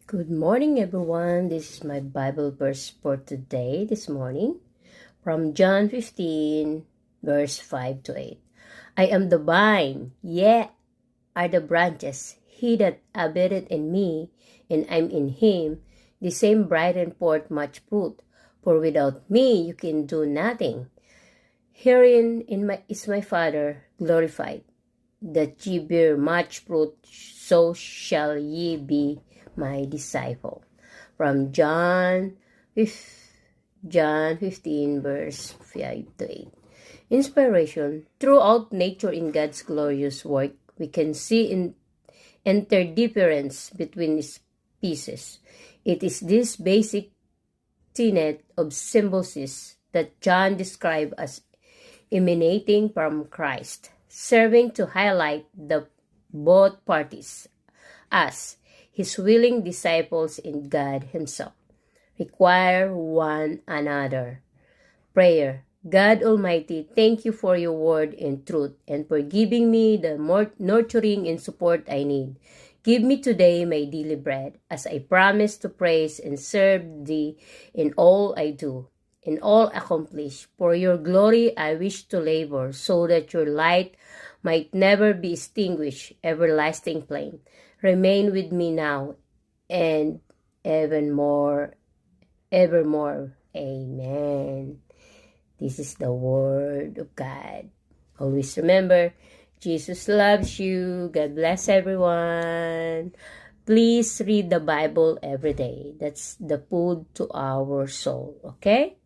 Good morning, everyone. This is my Bible verse for today, this morning, from John 15, verse 5 to 8. I am the vine, ye are the branches. He that abideth in me, and I'm in him, the same bringeth forth much fruit. For without me you can do nothing. Herein is my Father glorified, that ye bear much fruit, so shall ye be my disciple. From John 15, verse 5 to 8. Inspiration. Throughout nature in God's glorious work, we can see interdifference between species. It is this basic tenet of symbiosis that John described as emanating from Christ, serving to highlight the both parties as his willing disciples in God himself require one another. Prayer. God Almighty, thank you for your word and truth and for giving me the more nurturing and support I need. Give me today my daily bread as I promise to praise and serve thee in all I do, in all accomplish. For your glory I wish to labor so that your light might never be extinguished, everlasting flame. Remain with me now and evermore. Amen. This is the word of God. Always remember, Jesus loves you. God bless everyone. Please read the Bible every day. That's the food to our soul. Okay?